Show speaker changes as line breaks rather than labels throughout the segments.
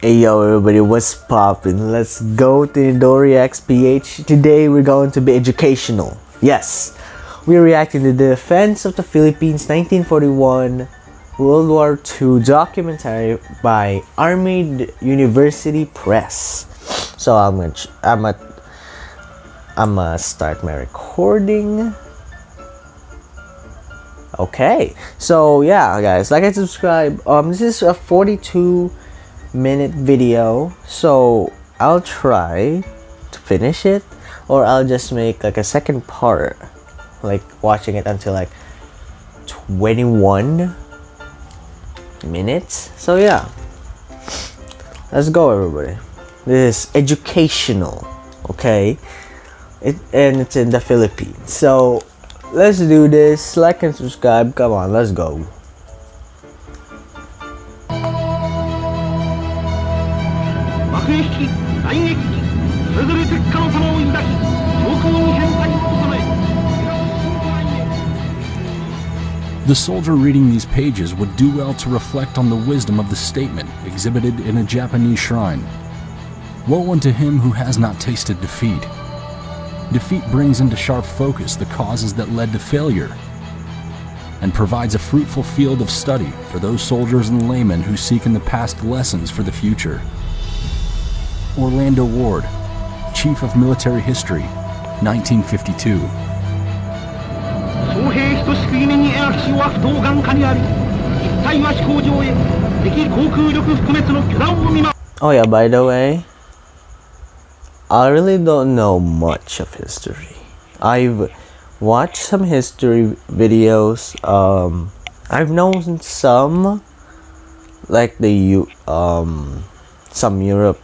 Hey yo everybody, what's poppin'? Let's go to Dory XPH. Today we're going to be educational. Yes, we're reacting to the Defense of the Philippines 1941 World War II documentary by Army University Press. So I'm gonna start my recording. Okay, so yeah guys, like and subscribe. This is a 42-minute video, so I'll try to finish it, or I'll just make like a second part, like watching it until like 21 minutes. So yeah, let's go everybody. This is educational, okay? And it's in the Philippines, so let's do this. Like and subscribe. Come on, let's go.
The soldier reading these pages would do well to reflect on the wisdom of the statement exhibited in a Japanese shrine. Woe unto him who has not tasted defeat. Defeat brings into sharp focus the causes that led to failure and provides a fruitful field of study for those soldiers and laymen who seek in the past lessons for the future. Orlando Ward, Chief of Military History, 1952.
Oh yeah, by the way, I really don't know much of history. I've watched some history videos. I've known some, like some Europe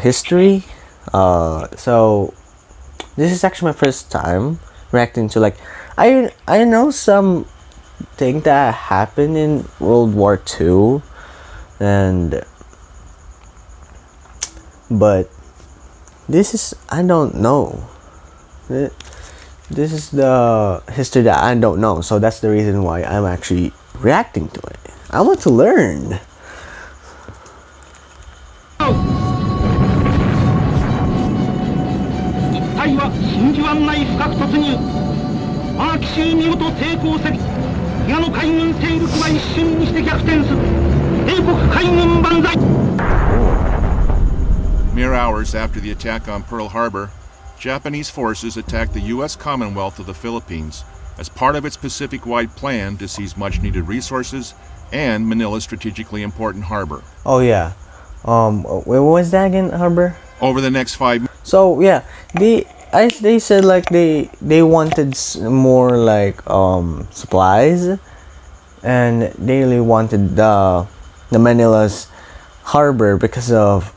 history. So this is actually my first time reacting to, like, I know some thing that happened in World War II, but this is, I don't know. This is the history that I don't know, so that's the reason why I'm actually reacting to it. I want to learn.
Mere hours after the attack on Pearl Harbor, Japanese forces attacked the U.S. Commonwealth of the Philippines as part of its Pacific-wide plan to seize much-needed resources and Manila's strategically important harbor.
Oh yeah, where was that again? Harbor?
Over the next 5 months.
So yeah, they said like they wanted more like supplies, and they really wanted the Manila's harbor because of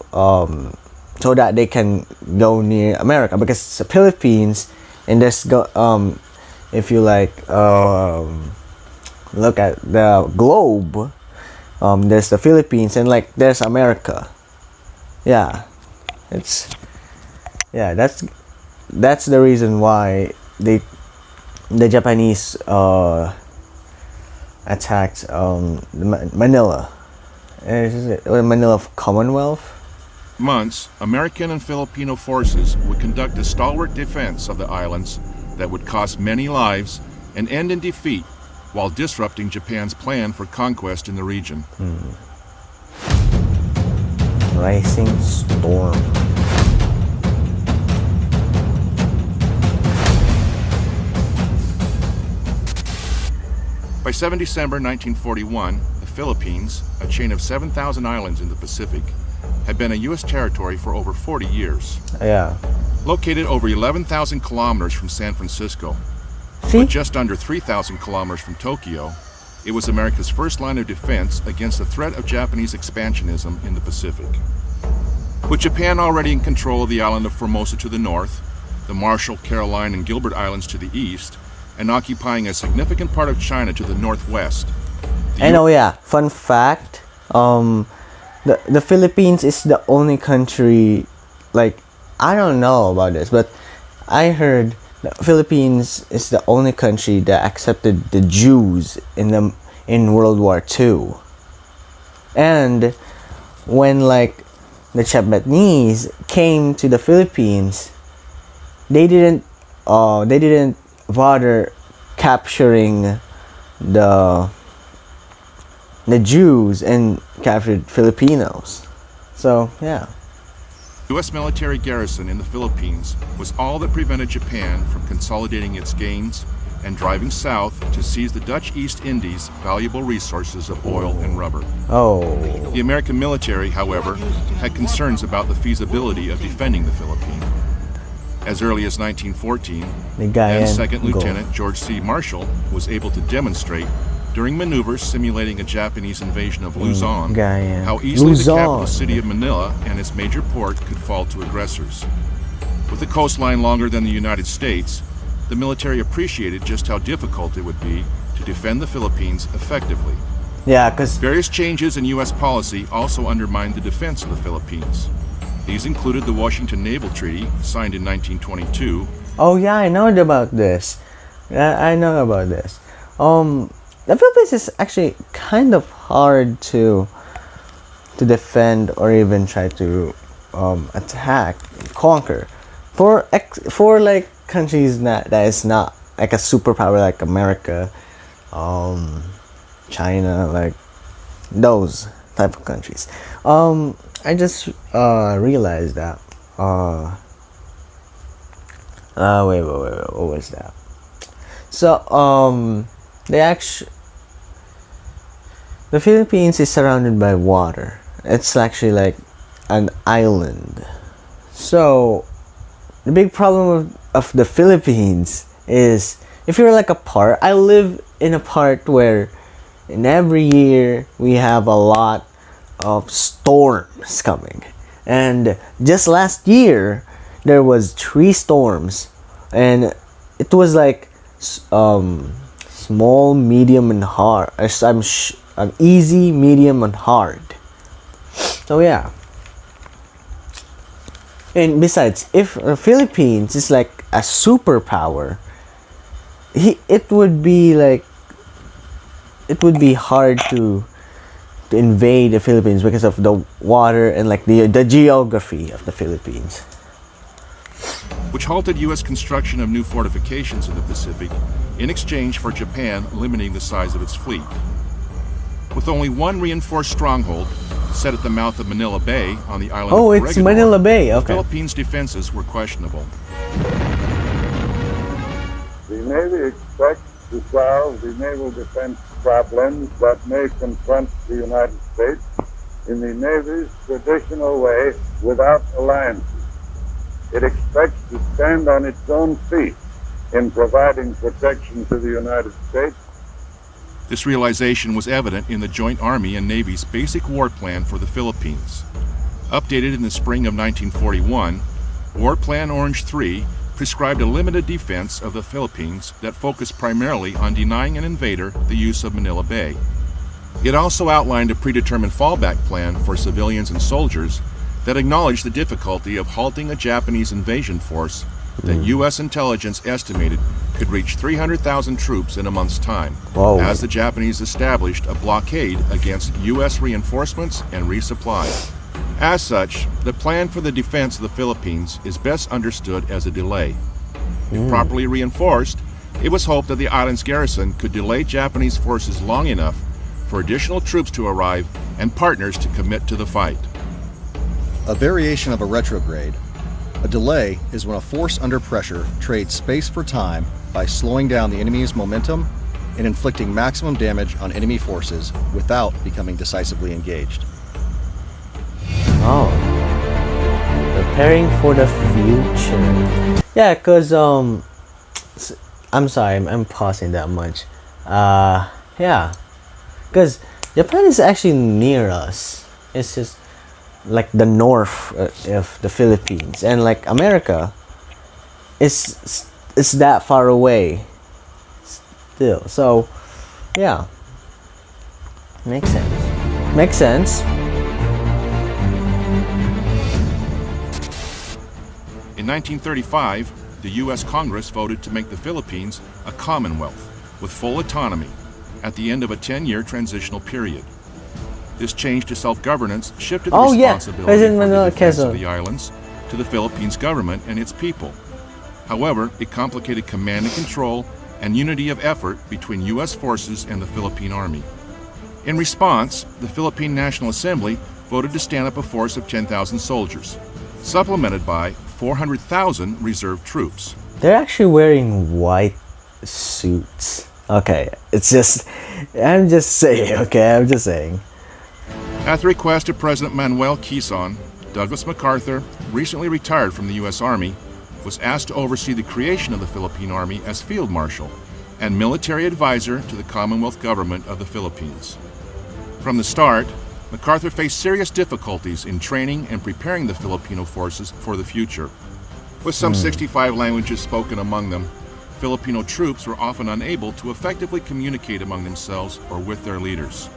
so that they can go near America, because it's the Philippines, and there's if you like look at the globe, there's the Philippines and like there's America. Yeah, that's the reason why the Japanese attacked Manila. Manila Commonwealth.
Months, American and Filipino forces would conduct a stalwart defense of the islands that would cost many lives and end in defeat while disrupting Japan's plan for conquest in the region.
Rising storm.
By 7 December 1941, the Philippines, a chain of 7,000 islands in the Pacific, had been a U.S. territory for over 40 years.
Yeah.
Located over 11,000 kilometers from San Francisco, but just under 3,000 kilometers from Tokyo, it was America's first line of defense against the threat of Japanese expansionism in the Pacific. With Japan already in control of the island of Formosa to the north, the Marshall, Caroline, and Gilbert Islands to the east, and occupying a significant part of China to the northwest.
I know, yeah. Fun fact, the Philippines is the only country, like, I don't know about this, but I heard the Philippines is the only country that accepted the Jews in World War II. And when like the Japanese came to the Philippines, they didn't bother capturing the Jews and captured Filipinos. So yeah.
U.S. military garrison in the Philippines was all that prevented Japan from consolidating its gains and driving south to seize the Dutch East Indies' valuable resources of oil and rubber.
Oh.
The American military, however, had concerns about the feasibility of defending the Philippines. As early as 1914, then Second Lieutenant George C. Marshall was able to demonstrate during maneuvers simulating a Japanese invasion of Luzon how easily the capital city of Manila and its major port could fall to aggressors. With a coastline longer than the United States, the military appreciated just how difficult it would be to defend the Philippines effectively.
Yeah, because
various changes in U.S. policy also undermined the defense of the Philippines. These included the Washington Naval Treaty, signed in 1922.
Oh yeah, I know about this. I know about this. The Philippines is actually kind of hard to defend or even try to attack, conquer. For like countries that is not like a superpower like America, China, like those type of countries. I just realized that. Wait, what was that? So the Philippines is surrounded by water. It's actually like an island. So the big problem of the Philippines is if you're like a part. I live in a part where in every year we have a lot of storms coming, and just last year there was 3 storms, and it was like small, medium, and hard. Easy, medium, and hard. So yeah. And besides, if the Philippines is like a superpower, it would be hard to invade the Philippines because of the water and like the geography of the Philippines,
which halted U.S. construction of new fortifications in the Pacific in exchange for Japan limiting the size of its fleet. With only one reinforced stronghold set at the mouth of Manila Bay on the island of Corregidor,
it's Manila Bay. Okay.
The Philippines' defenses were questionable.
The Navy expects to solve the naval defense problems that may confront the United States in the Navy's traditional way without alliances. It expects to stand on its own feet in providing protection to the United States.
This realization was evident in the Joint Army and Navy's Basic War Plan for the Philippines. Updated in the spring of 1941, War Plan Orange 3 prescribed a limited defense of the Philippines that focused primarily on denying an invader the use of Manila Bay. It also outlined a predetermined fallback plan for civilians and soldiers that acknowledged the difficulty of halting a Japanese invasion force that U.S. intelligence estimated could reach 300,000 troops in a month's time, as the Japanese established a blockade against U.S. reinforcements and resupply. As such, the plan for the defense of the Philippines is best understood as a delay. If properly reinforced, it was hoped that the island's garrison could delay Japanese forces long enough for additional troops to arrive and partners to commit to the fight.
A variation of a retrograde, a delay is when a force under pressure trades space for time by slowing down the enemy's momentum and inflicting maximum damage on enemy forces without becoming decisively engaged.
Oh. Preparing for the future. Yeah, because, I'm sorry, I'm pausing that much. Yeah. Because Japan is actually near us. It's just like the north of the Philippines. And like America is that far away still. So, yeah. Makes sense. Makes sense.
In 1935, the U.S. Congress voted to make the Philippines a commonwealth with full autonomy at the end of a 10-year transitional period. This change to self-governance shifted the
Oh, yeah.
responsibility
President
for the
Manuel
defense
Quezon.
of the islands to the Philippines government and its people. However, it complicated command and control and unity of effort between U.S. forces and the Philippine Army. In response, the Philippine National Assembly voted to stand up a force of 10,000 soldiers, supplemented by 400,000 reserve troops.
They're actually wearing white suits. Okay, it's just, I'm just saying, okay, I'm just saying.
At the request of President Manuel Quezon, Douglas MacArthur, recently retired from the U.S. Army, was asked to oversee the creation of the Philippine Army as Field Marshal and military advisor to the Commonwealth Government of the Philippines. From the start, MacArthur faced serious difficulties in training and preparing the Filipino forces for the future. With some 65 languages spoken among them, Filipino troops were often unable to effectively communicate among themselves or with their leaders.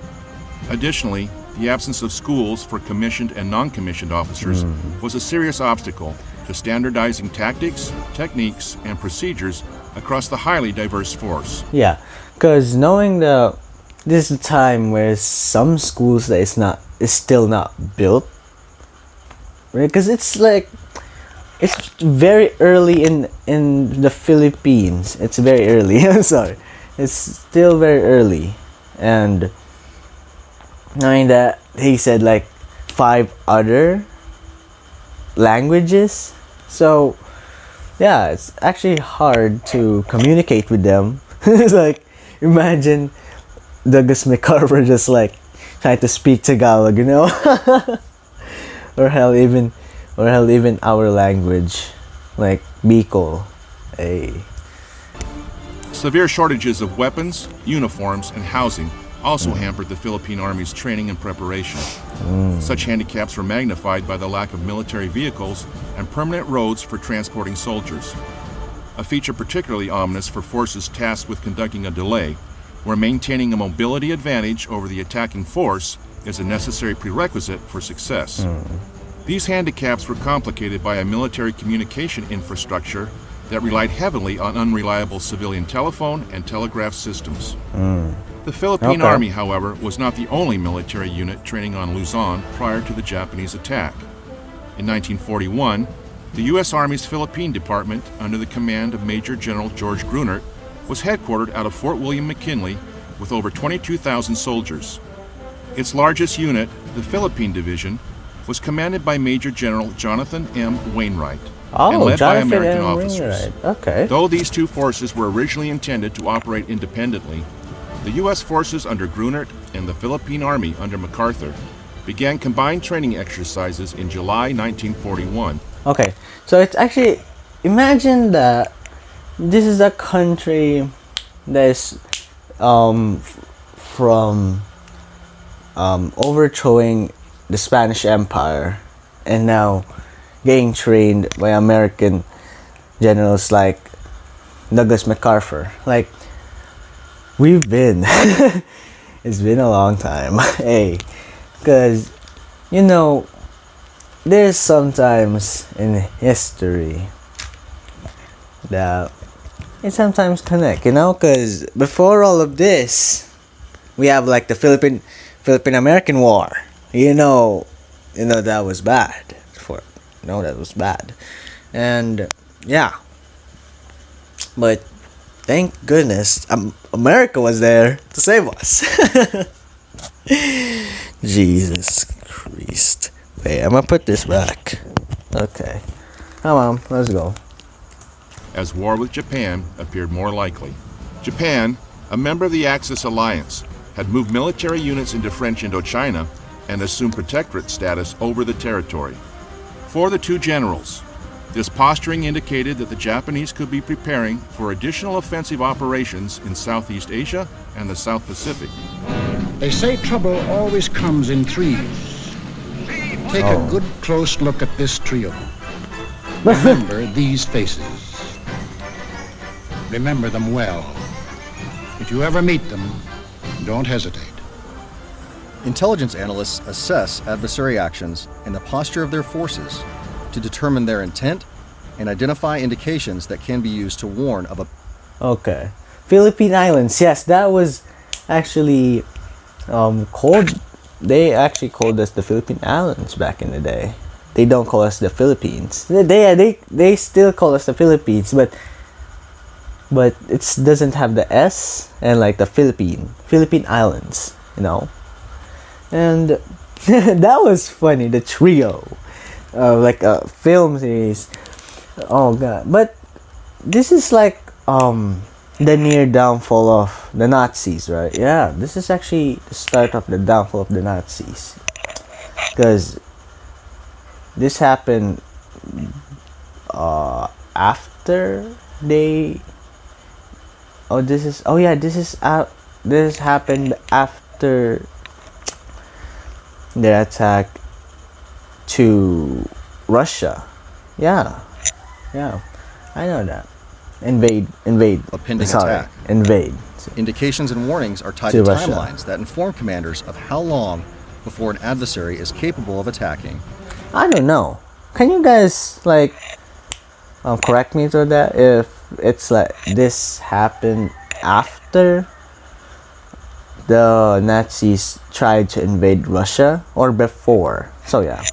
Additionally, the absence of schools for commissioned and non-commissioned officers was a serious obstacle to standardizing tactics, techniques, and procedures across the highly diverse force.
Yeah, because knowing that this is a time where some schools that is still not built, right? Because it's very early in the Philippines. It's very early. I'm sorry, it's still very early, and knowing that he said like 5 other languages, so yeah, it's actually hard to communicate with them. It's like, imagine Douglas MacArthur just like trying to speak Tagalog, you know, or hell even our language, like Bicol. Hey.
Severe shortages of weapons, uniforms, and housing also hampered the Philippine Army's training and preparation. Such handicaps were magnified by the lack of military vehicles and permanent roads for transporting soldiers. A feature particularly ominous for forces tasked with conducting a delay, where maintaining a mobility advantage over the attacking force is a necessary prerequisite for success. These handicaps were complicated by a military communication infrastructure that relied heavily on unreliable civilian telephone and telegraph systems. The Philippine Army, however, was not the only military unit training on Luzon prior to the Japanese attack. In 1941, the U.S. Army's Philippine Department, under the command of Major General George Grunert, was headquartered out of Fort William McKinley with over 22,000 soldiers. Its largest unit, the Philippine Division, was commanded by Major General Jonathan M. Wainwright and led by American officers.
Okay.
Though these two forces were originally intended to operate independently, the U.S. forces under Grunert and the Philippine Army under MacArthur began combined training exercises in July 1941.
Okay, so it's actually, imagine that this is a country that is from overthrowing the Spanish Empire and now getting trained by American generals like Douglas MacArthur. Like, we've been it's been a long time. Hey, because you know, there's sometimes in history that it sometimes connect, you know, because before all of this we have like the Philippine American War. You know that was bad. That was bad. And yeah, but thank goodness America was there to save us. Jesus Christ. Wait, I'm gonna put this back. Okay, come on, let's go.
As war with Japan appeared more likely. Japan, a member of the Axis alliance, had moved military units into French Indochina and assumed protectorate status over the territory. For the two generals, this posturing indicated that the Japanese could be preparing for additional offensive operations in Southeast Asia and the South Pacific.
They say trouble always comes in threes. Take a good close look at this trio. Remember these faces. Remember them well. If you ever meet them, don't hesitate.
Intelligence analysts assess adversary actions and the posture of their forces to determine their intent and identify indications that can be used to warn of a...
Okay. Philippine Islands. Yes, that was actually called they actually called us the Philippine Islands back in the day. They don't call us the Philippines. They still call us the Philippines, but it doesn't have the S and like the Philippine Islands, you know. And that was funny. The trio, like a film series. Oh god! But this is like the near downfall of the Nazis, right? Yeah, this is actually the start of the downfall of the Nazis, because this happened after they. This happened after the attack to Russia. Yeah, I know that. Invade.
A pending
Sorry,
attack.
invade.
Indications and warnings are tied
To
to
Russia.
timelines that inform commanders of how long before an adversary is capable of attacking.
I don't know. Can you guys like correct me to that if it's like this happened after the Nazis tried to invade Russia or before? So yeah,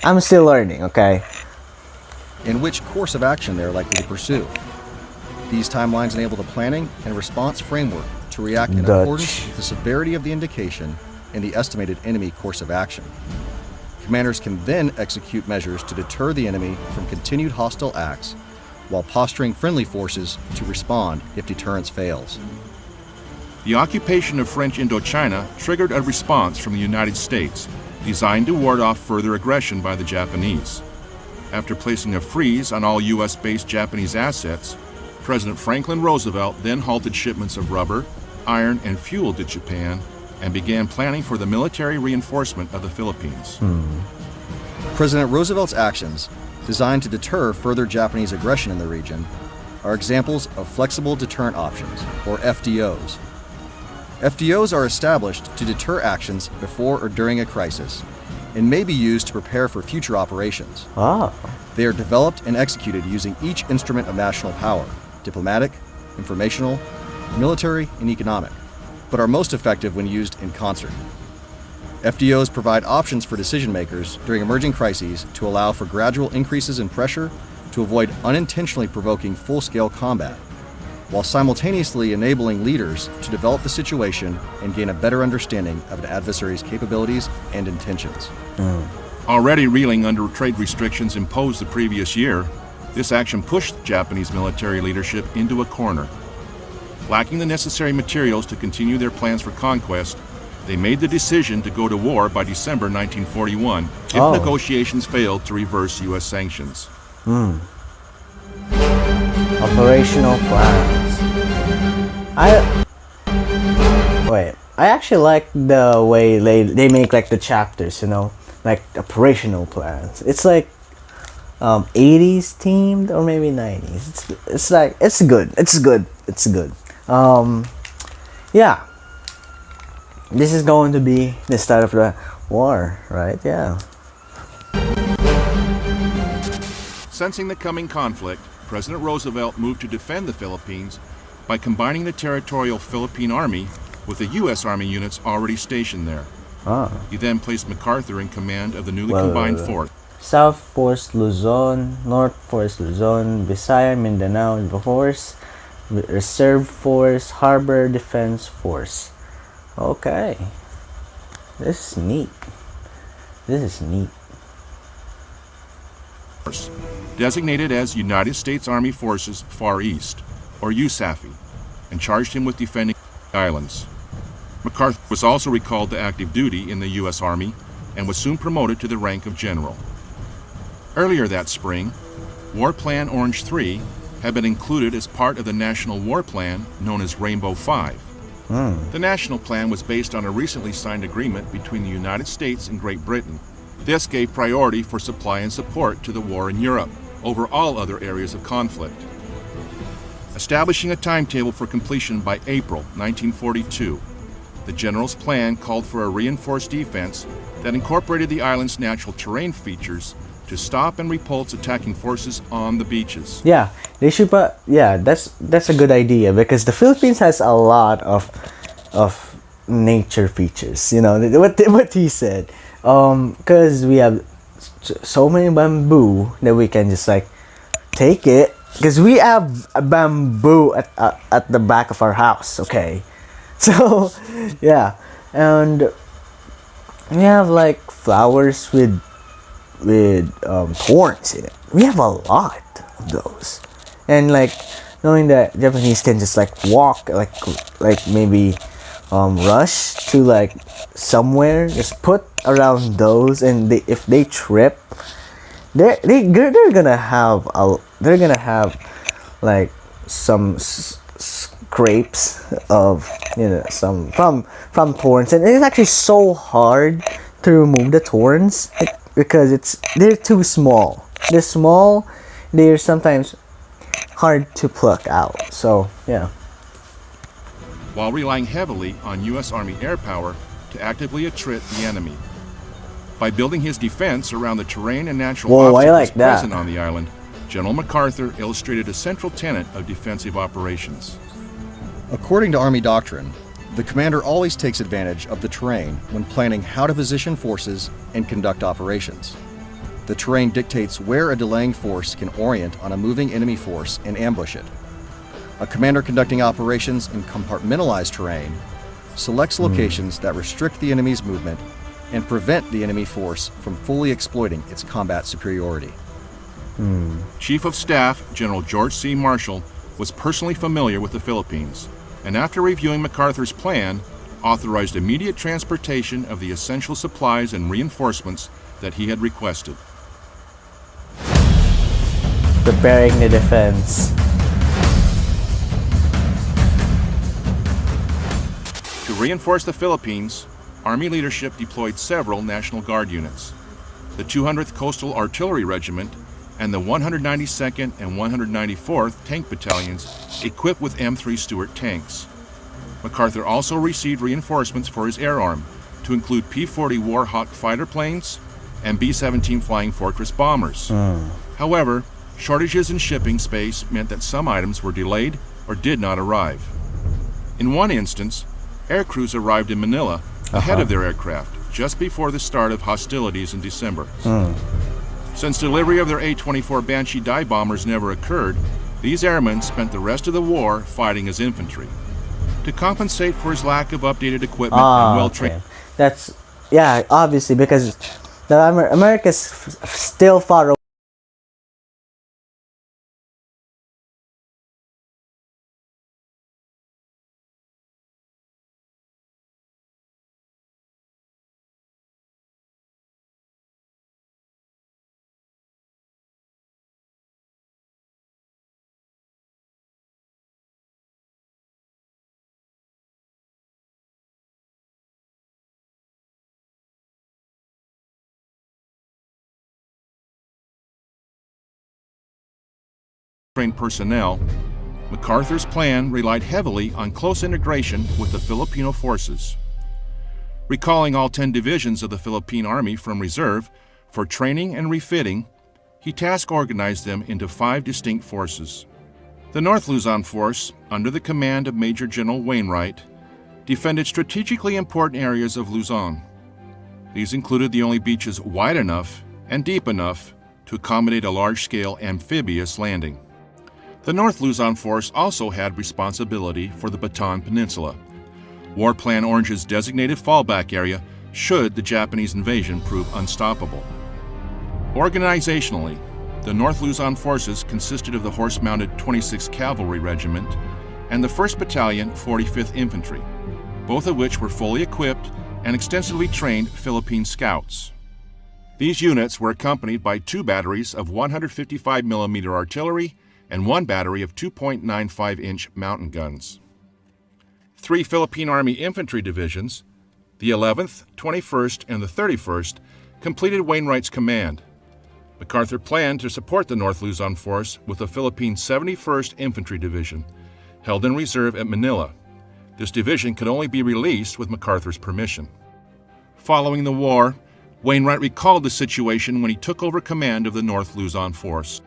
I'm still learning, okay?
In which course of action they are likely to pursue. These timelines enable the planning and response framework to react in
Dutch.
accordance with the severity of the indication and the estimated enemy course of action. Commanders can then execute measures to deter the enemy from continued hostile acts while posturing friendly forces to respond if deterrence fails.
The occupation of French Indochina triggered a response from the United States designed to ward off further aggression by the Japanese. After placing a freeze on all U.S.-based Japanese assets, President Franklin Roosevelt then halted shipments of rubber, iron, and fuel to Japan and began planning for the military reinforcement of the Philippines.
President Roosevelt's actions, designed to deter further Japanese aggression in the region, are examples of flexible deterrent options, or FDOs. FDOs are established to deter actions before or during a crisis and may be used to prepare for future operations.
Ah,
They are developed and executed using each instrument of national power, diplomatic, informational, military, and economic, but are most effective when used in concert. FDOs provide options for decision makers during emerging crises to allow for gradual increases in pressure to avoid unintentionally provoking full-scale combat, while simultaneously enabling leaders to develop the situation and gain a better understanding of an adversary's capabilities and intentions.
Already reeling under trade restrictions imposed the previous year, this action pushed Japanese military leadership into a corner. Lacking the necessary materials to continue their plans for conquest, they made the decision to go to war by December 1941 if
Oh.
negotiations failed to reverse U.S. sanctions.
operational plans. I actually like the way they make like the chapters, you know, like operational plans. It's like 80s themed or maybe 90s. It's like it's good. Yeah. This is going to be the start of the war, right? Yeah.
Sensing the coming conflict, President Roosevelt moved to defend the Philippines by combining the territorial Philippine Army with the U.S. Army units already stationed there. He then placed MacArthur in command of the newly combined force.
South Force Luzon, North Force Luzon, Visayas, Mindanao Force, Reserve Force, Harbor Defense Force. Okay. This is neat.
Designated as United States Army Forces Far East, or USAFE, and charged him with defending the islands. MacArthur was also recalled to active duty in the U.S. Army and was soon promoted to the rank of general. Earlier that spring, War Plan Orange 3 had been included as part of the National War Plan known as Rainbow 5. The National Plan was based on a recently signed agreement between the United States and Great Britain. This gave priority for supply and support to the war in Europe over all other areas of conflict. Establishing a timetable for completion by April 1942, the general's plan called for a reinforced defense that incorporated the island's natural terrain features to stop and repulse attacking forces on the beaches.
Yeah, they should. But yeah, that's a good idea because the Philippines has a lot of nature features. You know what he said. Because we have so many bamboo that we can just like take it. Because we have a bamboo at the back of our house. Okay, so yeah, and we have like flowers with thorns in it. We have a lot of those, and like knowing that Japanese can just like walk like maybe rush to like somewhere, just put around those, and if they trip, they're gonna have like some scrapes of some from thorns, and it's actually so hard to remove the thorns because they're too small. They're small. They're sometimes hard to pluck out. So yeah.
While relying heavily on U.S. Army air power to actively attrit the enemy. By building his defense around the terrain and natural obstacles present on the island, General MacArthur illustrated a central tenet of defensive operations.
According to Army doctrine, the commander always takes advantage of the terrain when planning how to position forces and conduct operations. The terrain dictates where a delaying force can orient on a moving enemy force and ambush it. A commander conducting operations in compartmentalized terrain selects locations that restrict the enemy's movement and prevent the enemy force from fully exploiting its combat superiority.
Chief of Staff General George C. Marshall was personally familiar with the Philippines, and after reviewing MacArthur's plan, authorized immediate transportation of the essential supplies and reinforcements that he had requested.
Preparing the defense.
To reinforce the Philippines, Army leadership deployed several National Guard units. The 200th Coastal Artillery Regiment and the 192nd and 194th Tank Battalions equipped with M3 Stuart tanks. MacArthur also received reinforcements for his air arm to include P-40 Warhawk fighter planes and B-17 Flying Fortress bombers. However, shortages in shipping space meant that some items were delayed or did not arrive. In one instance, air crews arrived in Manila ahead of their aircraft just before the start of hostilities in December. Since delivery of their A-24 Banshee dive bombers never occurred, these airmen spent the rest of the war fighting as infantry. To compensate for his lack of updated equipment and well-trained...
That's, yeah, obviously, because America's still far away.
trained personnel, MacArthur's plan relied heavily on close integration with the Filipino forces. Recalling all 10 divisions of the Philippine Army from reserve for training and refitting, he task organized them into 5 distinct forces. The North Luzon Force, under the command of Major General Wainwright, defended strategically important areas of Luzon. These included the only beaches wide enough and deep enough to accommodate a large-scale amphibious landing. The North Luzon Force also had responsibility for the Bataan Peninsula, War Plan Orange's designated fallback area should the Japanese invasion prove unstoppable. Organizationally, the North Luzon forces consisted of the horse-mounted 26th Cavalry Regiment and the 1st Battalion, 45th Infantry, both of which were fully equipped and extensively trained Philippine scouts. These units were accompanied by 2 batteries of 155mm artillery and 1 battery of 2.95-inch mountain guns. 3 Philippine Army infantry divisions, the 11th, 21st, and the 31st, completed Wainwright's command. MacArthur planned to support the North Luzon Force with the Philippine 71st Infantry Division, held in reserve at Manila. This division could only be released with MacArthur's permission. Following the war, Wainwright recalled the situation when he took over command of the North Luzon Force.